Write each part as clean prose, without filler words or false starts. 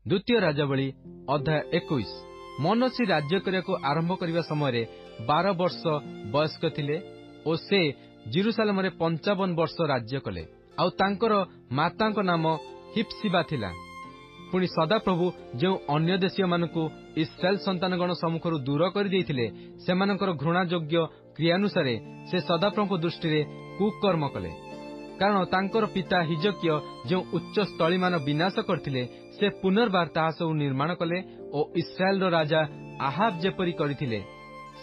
द्वितीय राजावली अध्याय 21। मनसी राज्य करने आरंभ करने समय 12 वर्ष वयस्क थिले और से जेरुसालेम रे 55 वर्ष राज्य कले। आउ तांकर मातांक नाम हिप्सिबा थिला। पुणी सदाप्रभु जो अन्य देशीय मानकु इस्राएल संतानगण सम्मुखରୁ दूर कर देइथिले सेमानकर घृणायोग्य क्रियानुसारे से सदाप्रभु दृष्टि रे कुकर्म कले। कारण तांकर पिता हिजकिय जो उच्च स्थली मान विनाश करथिले से पुनर्बार ताहा सब निर्माण कले और इस्राएल राजा आहाब जेपरी करथिले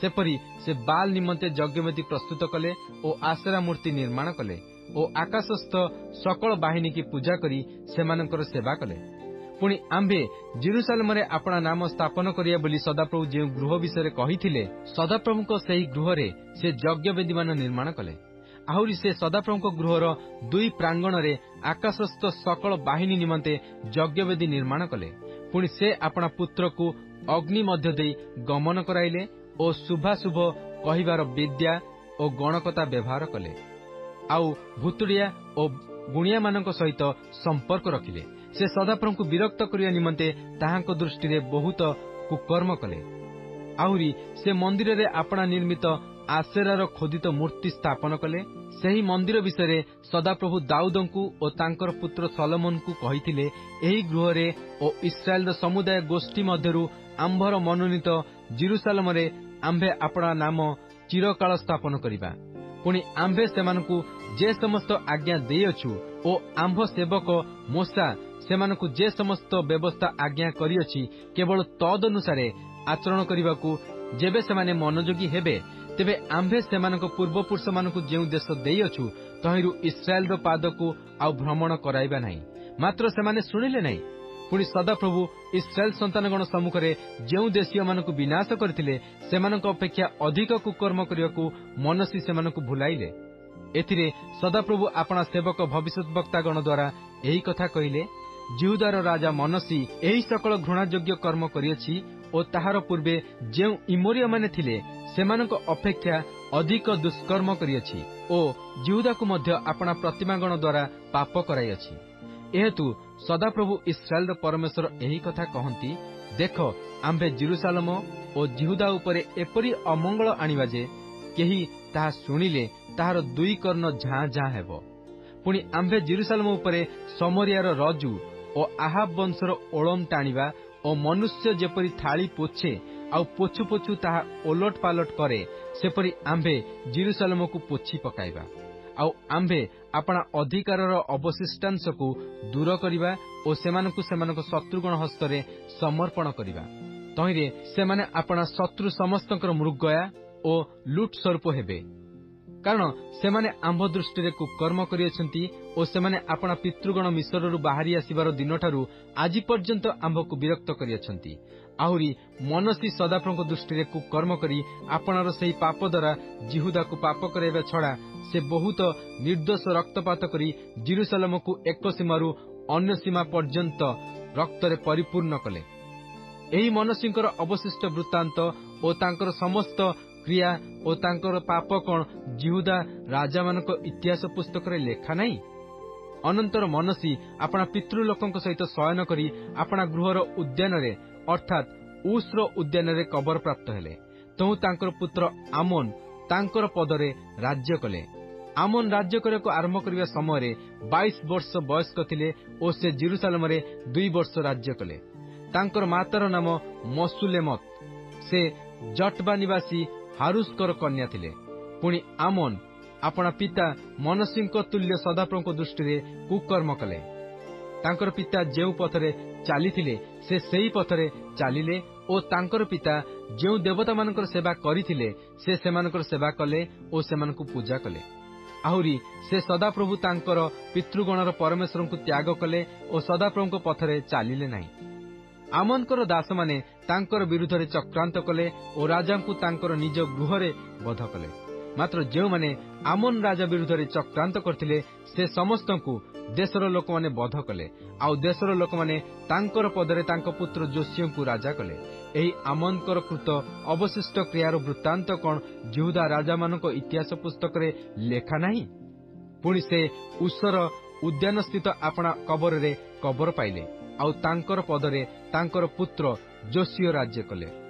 सेपरी से बाल निमंते यज्ञवेदी प्रस्तुत कले और आसेरा मूर्ति निर्माण कले और आकाशस्थ सकल बाहिनी की पूजा करी सेमानकर सेवा कले। पुणी आम्भे जेरुसालेम रे अपना नाम स्थापन करिया बोली सदाप्रभु जो गृह विषय कहिथिले सदाप्रभुको सेही गृह रे से यज्ञवेदी मान निर्माण कले। आहुरी से सदाप्रभुको गृहर दुई प्रांगण रे आकाशस्थ सकल बाहिनी निमंते यज्ञवेदी निर्माण कले। पुणी से अपना पुत्र को अग्नि मध्य देई गमन कराइले और शुभाशुभ कहिबार विद्या और गणकता व्यवहार कले। आउ भूतुड़िया और गुणिया मानक सहित संपर्क रखिले। से सदाप्रभु को विरक्त करिया निमंते ताहांको दृष्टि रे बहुत कुकर्म कले। आहुरी से मंदिर रे अपना निर्मित आसेरार खोदित मूर्ति स्थापन कले। सेही मंदिर विषय सदाप्रभु दाऊदंकु और तांकर पुत्र सलोमन को कहिथिले एही गृह रे और इस्राएल समुदाय गोष्ठी मध्यरु आंभर मनोनीत जेरुसालेम रे आंभे अपना नाम चिरकाल स्थापन करिबा। पुणी आंभे सेमानकु जे समस्त आज्ञा देयछु ओ आंभ सेवक मोसा सेमानकु जे समस्त व्यवस्था आज्ञा करियछि केवल तद अनुसारे आचरण करिबाकु जेबे सेमाने मनोयोगी हेबे तेबे आंभे सेमानक पूर्वपुरुष मानकु जेउ देश देयछु तहिरु इस्राएल रो पादकु आउ भ्रमण कराइबा नाही। मात्र सेमाने सुनिले नाही। पुणी सदाप्रभु इस्राएल संतानगण सम्मुखरे जेउ देशीय मानकु विनाश करथिले सेमानक अपेक्षा अधिक कुकर्म करियाकु मनसी सेमानकु भुलाइले। एथिरे सदाप्रभु अपना सेवक भविष्यद्वक्तागण द्वारा एही कथा कहिले जिहुदार राजा मनसी एही सकल घृणायोग्य कर्म करियछि और ताहार पूर्वे जेउ इमोरिया माने थिले सेमानक अपेक्षा अधिक दुष्कर्म करियछि और जिहुदा को मध्य अपना प्रतिमागण द्वारा पाप कराइछि। एहेतु सदाप्रभु इस्राएल परमेश्वर एही कथा कहंती देख आंभे जेरुसालेम और जिहुदा उपरे एपरी अमंगल आनिबा जे केही ताहा सुनिले ताहार दुई कर्ण झाँ झाँ हेबो। पुणी आंभे जेरुसालेम उपरे समरियार रजु और आहाब वंशर ओलम टाणिबा और मनुष्य जेपरी थाली पोछे आउ पोछु पोछु ताहा ओलट पालट करे सेपरी आंभे जेरुसालेम को पोछि पकाइबा। आउ आंभे अपना अधिकारर अवशिष्टांश को दूर करिबा और सेमानकु सेमानक शत्रुगण हस्तरे समर्पण करिबा। तहिरे सेमाने अपना शत्रु समस्तंकर मृगया और लुट स्वरूप हेबे। कारण सेमाने आंभ दृष्टि रे कुकर्म करियछंती और सेमाने अपना पितृगण मिस्ररु बाहरी आसिबार दिनठारु आजि पर्यंत आंभकु विरक्त करियछंती। आहुरी मनसी सदाप्रभुको दृष्टि रे कुकर्म करी आपणार सेही पाप द्वारा जिहुदा को पाप कराइबा छड़ा से बहुत निर्दोष रक्तपात करी जेरुसालेम को एक सीमारू अन्य सीमा पर्यंत रक्तरे परिपूर्ण कले। एही मनसींकर अवशिष्ट वृत्तांत और तांकर समस्त क्रिया और तांकर पाप कौन जिहुदा राजा मानक इतिहास पुस्तक रे लेखा नहीं। अनंतर मनसी अपना पितृलोकंक सहित शयन करी अपना गृहर उद्यान रे अर्थात उस्र उद्यान रे कबर प्राप्त हेले। तहु तांकर पुत्र आमोन तांकर पदरे राज्य कले। आमोन राज्य करने आरंभ करने समय 22 वर्ष वयस्क थिले और से जेरुसालेम रे 2 वर्ष राज्य कले। तांकर मातार नाम मसुलेमत से जटबा निवासी हारुस्कर कन्या थिले। पुणी आमोन अपना पिता मनसींक तुल्य सदाप्रभुको दृष्टि रे कुकर्म कले। तांकर पिता जेउ पथरे चालिथिले से सेही पथरे चालिले और तांकर पिता जेउ देवता मानकर सेवा करिथिले से सेमानकर सेवा कले और सेमानकु पूजा कले। आहुरी से सदाप्रभु तांकर पितृगणर परमेश्वर को त्याग कले और सदाप्रभुको पथरे चालिले नाही। आमनकर दास माने तांकर विरुद्ध रे चक्रांत कले और राजा को तांकर निज गृह रे बध कले। मात्र जेउ माने आमन राजा विरुद्ध रे चक्रांत करथिले से समस्त को देशर लोक माने बध कले। आउ देशर लोक माने तांकर पदरे तांक पुत्र जोशियों को राजा कले। एही आमनकर कृत अवशिष्ट क्रियार वृत्तांत कौन जिहुदा राजा मानक इतिहास पुस्तक रे लेखा नाही। पुणी से उस्सर उद्यान स्थित अपना कबर रे कबर पाइले। ଆଉ ତାଙ୍କର ପଦରେ ତାଙ୍କର ପୁତ୍ର ଯୋଶୀୟ ରାଜ୍ୟ କଲେ।